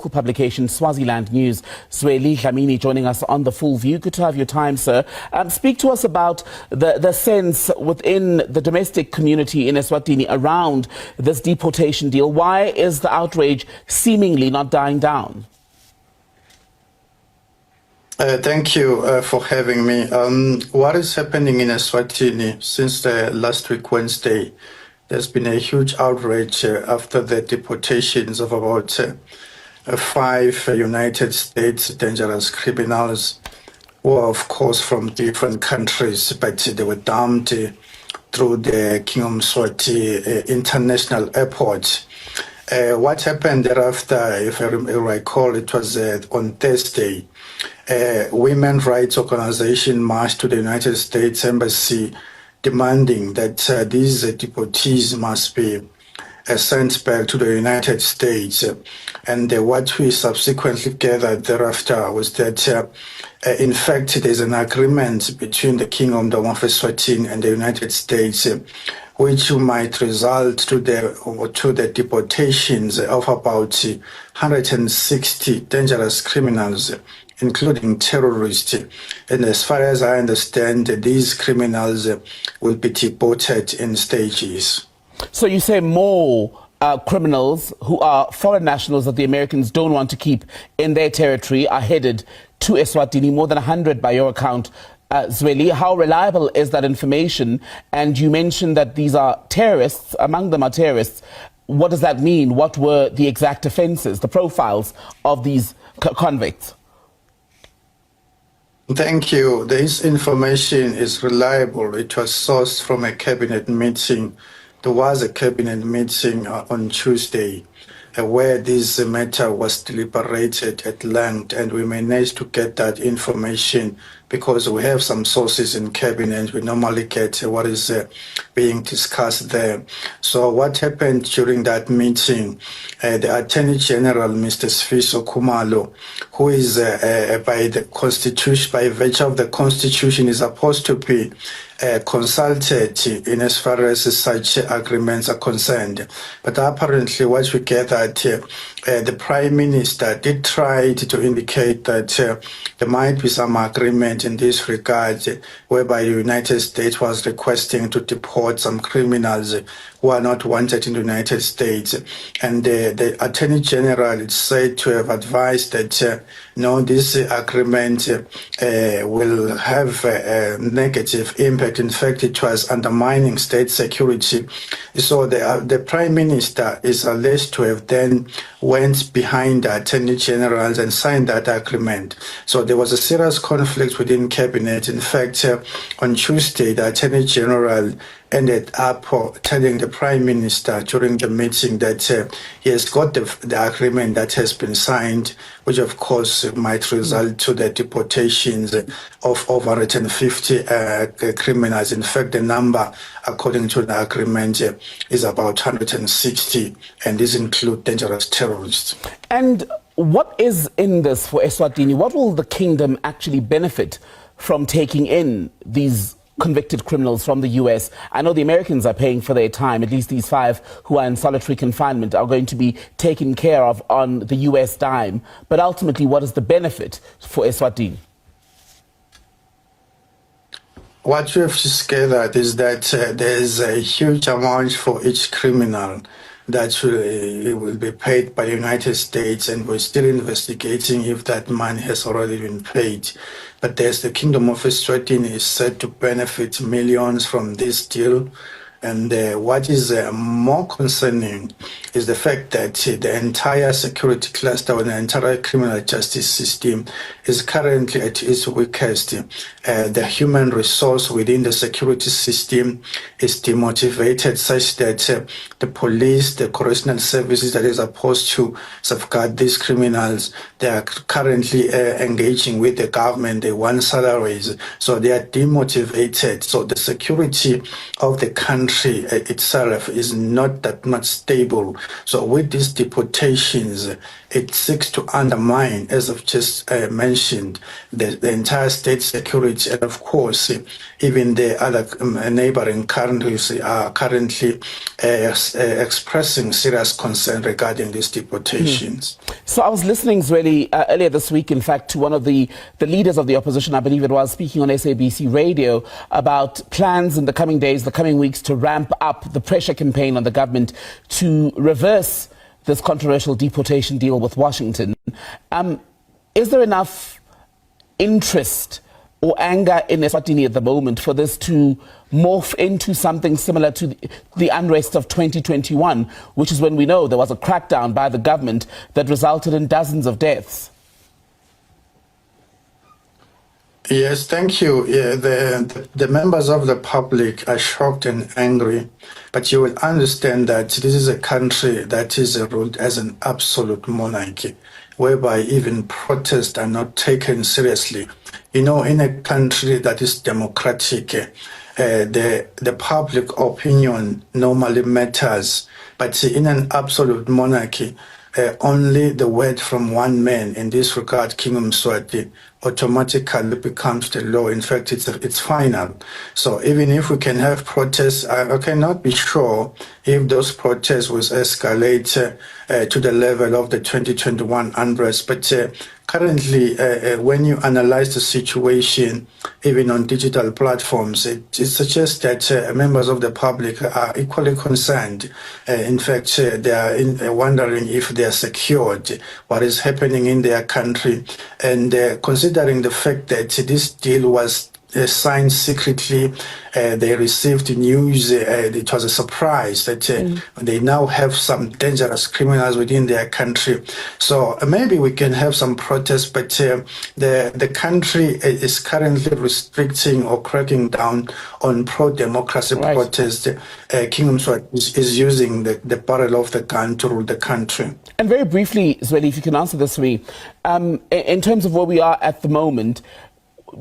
Publication Swaziland News. Zweli Dlamini joining us on the Full View. Good to have your time, sir. Speak to us about the sense within the domestic community in Eswatini around this deportation deal. Why is the outrage seemingly not dying down? Thank you for having me. What is happening in Eswatini since last week, Wednesday? There's been a huge outrage after the deportations of about 5 United States dangerous criminals who are, of course, from different countries, but they were dumped through the King of Mswati International Airport. What happened thereafter, if I recall, it was on Thursday. Women rights organization marched to the United States Embassy demanding that these deportees must be sent back to the United States. And what we subsequently gathered thereafter was that, in fact, there's an agreement between the Kingdom of Eswatini and the United States, which might result to the deportations of about 160 dangerous criminals, including terrorists. And as far as I understand, these criminals will be deported in stages. So you say more criminals who are foreign nationals that the Americans don't want to keep in their territory are headed to Eswatini, more than 100 by your account. Zweli, how reliable is that information? And you mentioned that these are terrorists, among them are terrorists. What does that mean? What were the exact offences, the profiles of these convicts? Thank you. This information is reliable. It was sourced from a cabinet meeting. There was a cabinet meeting on Tuesday where this matter was deliberated at length, and we managed to get that information because we have some sources in cabinet. We normally get what is being discussed there. So what happened during that meeting, the Attorney General, Mr. Sfiso Kumalo, who is by the Constitution, by virtue of the Constitution, is supposed to be consulted in as far as such agreements are concerned. But apparently what we get that the Prime Minister did try to indicate that there might be some agreement in this regard, whereby the United States was requesting to deport some criminals who are not wanted in the United States. And the Attorney General is said to have advised that no, this agreement will have a negative impact. In fact, it was undermining state security. So the Prime Minister is alleged to have then went behind the Attorney Generals and signed that agreement. So there was a serious conflict within Cabinet. In fact, on Tuesday, the Attorney General ended up telling the Prime Minister during the meeting that he has got the agreement that has been signed, which of course might result to the deportations of over 150 criminals. In fact, the number, according to the agreement, is about 160, and these include dangerous terrorists. And what is in this for Eswatini? What will the kingdom actually benefit from taking in these convicted criminals from the US? I know the Americans are paying for their time. At least these 5 who are in solitary confinement are going to be taken care of on the US dime. But ultimately, what is the benefit for Eswatini? What we have gathered is that there's a huge amount for each criminal that will be paid by the United States, and we're still investigating if that money has already been paid. But there's the Kingdom of Eswatini is said to benefit millions from this deal. And what is more concerning is the fact that the entire security cluster and the entire criminal justice system is currently at its weakest. The human resource within the security system is demotivated such that the police, the correctional services that is supposed to safeguard these criminals, they are currently engaging with the government. They want salaries, so they are demotivated. So the security of the country itself is not that much stable. So with these deportations, it seeks to undermine, as I've just mentioned, the entire state security. And of course, even the other neighboring countries are currently expressing serious concern regarding these deportations. So I was listening, Zweli, earlier this week, in fact, to one of the leaders of the opposition, I believe it was, speaking on SABC radio about plans in the coming days, the coming weeks, to ramp up the pressure campaign on the government to reverse this controversial deportation deal with Washington. Is there enough interest or anger in Eswatini at the moment for this to morph into something similar to the unrest of 2021, which is when we know there was a crackdown by the government that resulted in dozens of deaths? Yes, thank you. Yeah, the members of the public are shocked and angry, but you will understand that this is a country that is ruled as an absolute monarchy, whereby even protests are not taken seriously. You know, in a country that is democratic, the public opinion normally matters, but in an absolute monarchy, only the word from one man, in this regard, King Mswati, automatically becomes the law. In fact, it's final. So even if we can have protests, I cannot be sure if those protests will escalate to the level of the 2021 unrest. But currently, when you analyze the situation, even on digital platforms, it suggests that members of the public are equally concerned. In fact, they are wondering if they are secured, what is happening in their country, and considering the fact that this deal was signed secretly, they received news, it was a surprise that they now have some dangerous criminals within their country. So maybe we can have some protests, but the country is currently restricting or cracking down on pro-democracy protests. King Mswati is using the barrel of the gun to rule the country. And very briefly, Zweli, if you can answer this for me, in terms of where we are at the moment,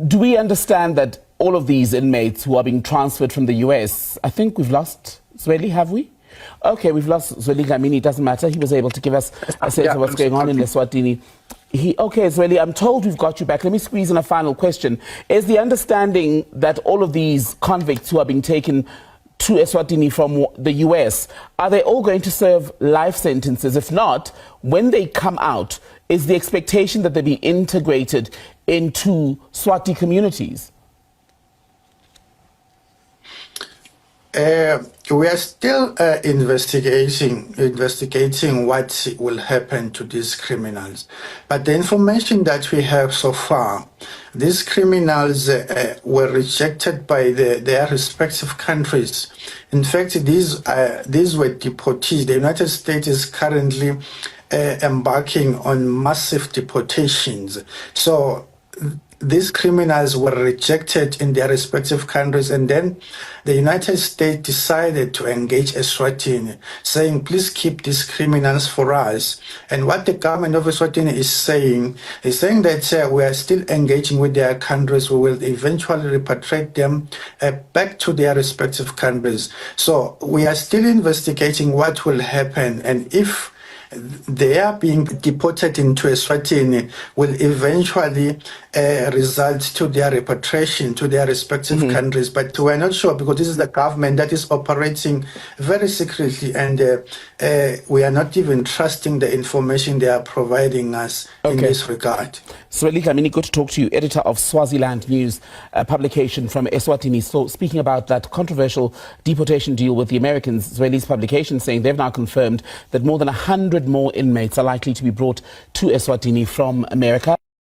do we understand that all of these inmates who are being transferred from the US, I think we've lost Zweli, have we? Okay, we've lost Zweli Gamini, it doesn't matter. He was able to give us a sense of what's going on in Eswatini. Okay, Zweli, I'm told we've got you back. Let me squeeze in a final question. Is the understanding that all of these convicts who are being taken to Eswatini from the US, are they all going to serve life sentences? If not, when they come out, is the expectation that they be integrated into Swati communities? We are still investigating what will happen to these criminals. But the information that we have so far, these criminals were rejected by their respective countries. In fact, these were deportees. The United States is currently embarking on massive deportations. So these criminals were rejected in their respective countries, and then the United States decided to engage Eswatini, saying, please keep these criminals for us. And what the government of Eswatini is saying that we are still engaging with their countries. We will eventually repatriate them back to their respective countries. So we are still investigating what will happen, and if they are being deported into Eswatini will eventually result to their repatriation to their respective countries. But we're not sure, because this is the government that is operating very secretly, and we are not even trusting the information they are providing us in this regard. Zweli Gamini, good to talk to you, editor of Swaziland News, a publication from Eswatini. So speaking about that controversial deportation deal with the Americans, Zweli's publication saying they've now confirmed that more than 100 more inmates are likely to be brought to Eswatini from America.